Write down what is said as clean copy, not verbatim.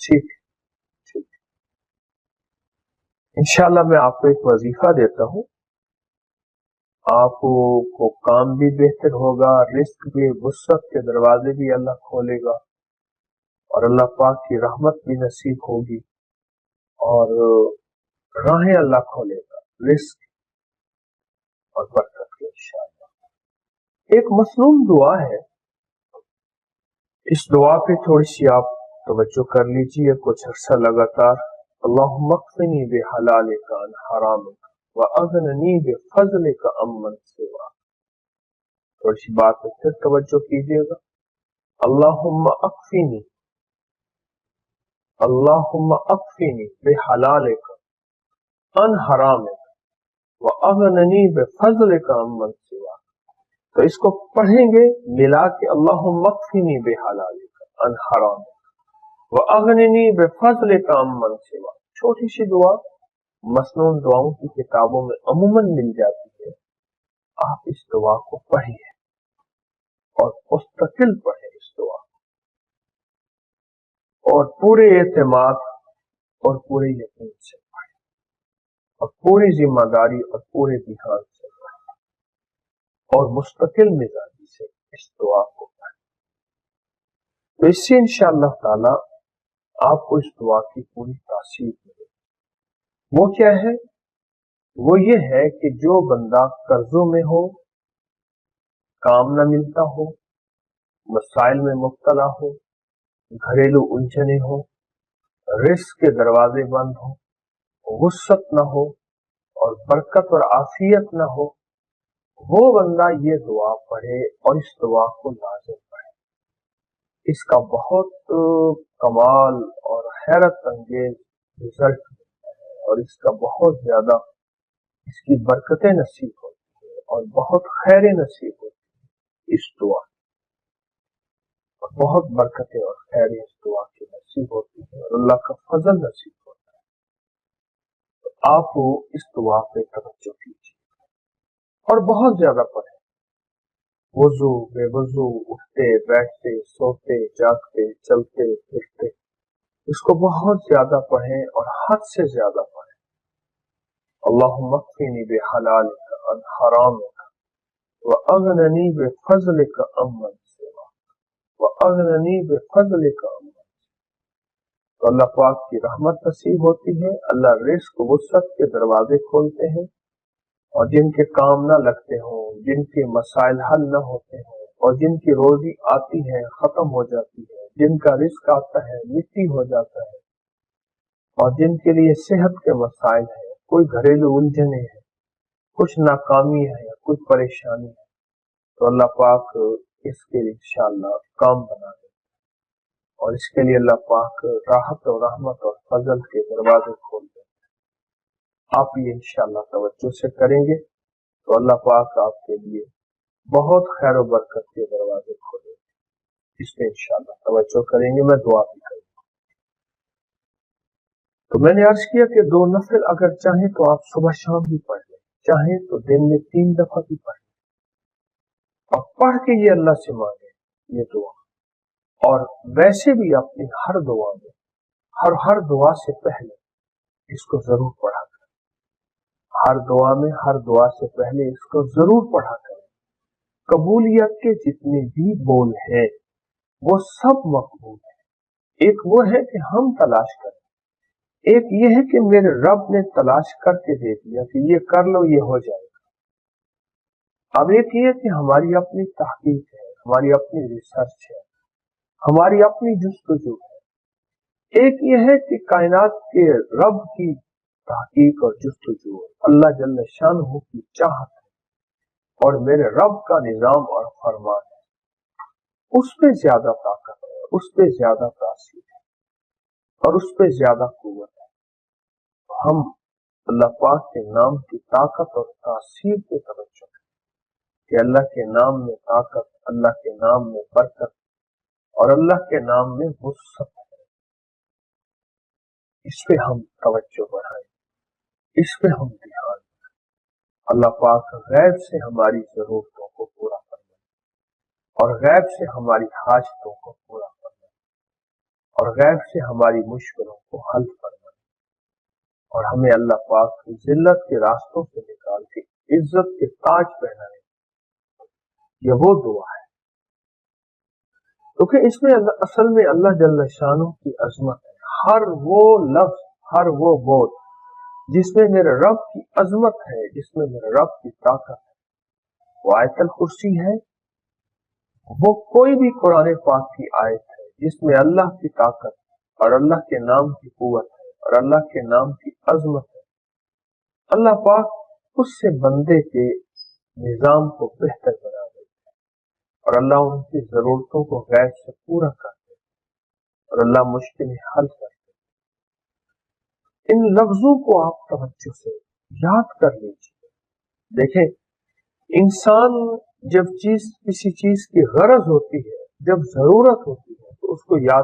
ٹھیک ٹھیک انشاءاللہ میں آپ کو ایک وظیفہ دیتا ہوں، آپ کو کام بھی بہتر ہوگا، رزق بھی، وسعت کے دروازے بھی اللہ کھولے گا، اور اللہ پاک کی رحمت بھی نصیب ہوگی، اور راہیں اللہ کھولے گا رزق اور برکت کے انشاءاللہ۔ ایک مصنون دعا ہے، اس دعا پہ تھوڑی سی آپ توجہ کر لیجیے کچھ عرصہ لگاتار۔ اللہم اکفنی بحلالک عن حرامک واغننی بفضلک عمن سواک۔ تھوڑی سی بات پہ پھر توجہ کیجیے گا۔ اللہم اکفنی، اللہم اکفنی بحلالک عن حرامک واغننی بفضلک عمن سواک۔ تو اس کو پڑھیں گے ملا کے، اللہم اکفنی بحلالک عن حرامک واغننی بفضلک عمن سواک۔ چھوٹی سی دعا مسنون دعاؤں کی کتابوں میں عموماً مل جاتی ہے، آپ اس دعا کو پڑھیے اور مستقل پڑھیں اس دعا اور پورے اعتماد اور پورے یقین سے پڑھیں، اور پوری ذمہ داری اور پورے دھیان سے پڑھیں، اور مستقل مزاجی سے اس دعا کو پڑھیں۔ تو اس سے انشاءاللہ تعالی آپ کو اس دعا کی پوری تاثیر ملے۔ وہ کیا ہے؟ وہ یہ ہے کہ جو بندہ قرضوں میں ہو، کام نہ ملتا ہو، مسائل میں مبتلا ہو، گھریلو الجھنیں ہو، رزق کے دروازے بند ہو، وسعت نہ ہو اور برکت اور عافیت نہ ہو، وہ بندہ یہ دعا پڑھے اور اس دعا کو لازم پڑھے۔ اس کا بہت کمال اور حیرت انگیز رزلٹ ملتا ہے، اور اس کا بہت زیادہ اس کی برکتیں نصیب ہوتی ہیں، اور بہت خیریں نصیب ہوتی ہیں اس دعا، اور بہت برکتیں اور خیریں اس دعا کی نصیب ہوتی ہیں، اور اللہ کا فضل نصیب ہوتا ہے۔ تو آپ اس دعا پہ توجہ کیجیے اور بہت زیادہ پڑھیں، وضو بے وضو، اٹھتے بیٹھتے، سوتے جاگتے، چلتے پھرتے، اس کو بہت زیادہ پڑھیں اور حد سے زیادہ پڑھیں۔ اللہم اکفنی بحلالک عن حرامک واغننی بفضلک عمن سواک واغننی بفضلک عمن سواک۔ تو اللہ پاک کی رحمت نصیب ہوتی ہے، اللہ رزق وسعت کے دروازے کھولتے ہیں، اور جن کے کام نہ لگتے ہوں، جن کے مسائل حل نہ ہوتے ہوں، اور جن کی روزی آتی ہے ختم ہو جاتی ہے، جن کا رزق آتا ہے مٹی ہو جاتا ہے، اور جن کے لیے صحت کے مسائل ہیں، کوئی گھریلو الجھنیں ہیں، کچھ ناکامی ہے، کچھ پریشانی ہے، تو اللہ پاک اس کے لیے انشاءاللہ کام بنا دے، اور اس کے لیے اللہ پاک راحت اور رحمت اور فضل کے دروازے کھول دیں۔ آپ یہ انشاءاللہ توجہ سے کریں گے تو اللہ پاک آپ کے لیے بہت خیر و برکت کے دروازے کھولیں گے۔ اس پہ انشاءاللہ توجہ کریں گے، میں دعا بھی کروں گا۔ تو میں نے عرض کیا کہ 2 نفل اگر چاہیں تو آپ صبح شام بھی پڑھ لیں، چاہیں تو دن میں 3 دفعہ بھی پڑھ لیں، اور پڑھ کے یہ اللہ سے مانگیں یہ دعا، اور ویسے بھی اپنی ہر دعا میں ہر دعا سے پہلے اس کو ضرور پڑھا کریں، ہر دعا میں ہر دعا سے پہلے اس کو ضرور پڑھا کریں۔ قبولیت کے جتنے بھی بول ہیں وہ سب مقبول ہیں۔ ایک وہ ہے کہ ہم تلاش کریں، ایک یہ ہے کہ میرے رب نے تلاش کر کے دے دیا کہ یہ کر لو یہ ہو جائے گا۔ اب ایک یہ کہ ہماری اپنی تحقیق ہے، ہماری اپنی ریسرچ ہے، ہماری اپنی جستجو ہے۔ ایک یہ ہے کہ کائنات کے رب کی تحقیق اور جستجو، اللہ جل شانہ کی چاہت ہے، اور میرے رب کا نظام اور فرمان ہے، اس پہ زیادہ طاقت ہے، اس پہ زیادہ تاثیر ہے، اور اس پہ زیادہ قوت ہے۔ ہم اللہ پاک کے نام کی طاقت اور تاثیر پہ توجہ کریں کہ اللہ کے نام میں طاقت، اللہ کے نام میں برکت، اور اللہ کے نام میں وسعت ہے۔ اس پہ ہم توجہ بڑھائیں، اس پہ ہم دھیان دیں۔ اللہ پاک غیب سے ہماری ضرورتوں کو پورا فرمائے، اور غیب سے ہماری حاجتوں کو پورا فرمائے، اور غیب سے ہماری مشکلوں کو حل فرمائے اور ہمیں اللہ پاک ذلت کے راستوں سے نکال کے عزت کے تاج پہنائے. یہ وہ دعا ہے کیونکہ اس میں اصل میں اللہ جل شانہ کی عظمت ہے. ہر وہ لفظ، ہر وہ بول جس میں میرے رب کی عظمت ہے، جس میں میرے رب کی طاقت ہے، وہ آیت الکرسی ہے. وہ کوئی بھی قرآن پاک کی آیت ہے جس میں اللہ کی طاقت اور اللہ کے نام کی قوت ہے اور اللہ کے نام کی عظمت ہے. اللہ پاک اس سے بندے کے نظام کو بہتر بنا دیتے ہیں اور اللہ ان کی ضرورتوں کو غیب سے پورا کرتے ہیں اور اللہ مشکلیں حل کرتے ہیں. ان لفظوں کو آپ توجہ سے یاد کر لیجیے. دیکھیں، انسان جب کسی چیز کی غرض ہوتی ہے، جب ضرورت ہوتی ہے تو اس کو یاد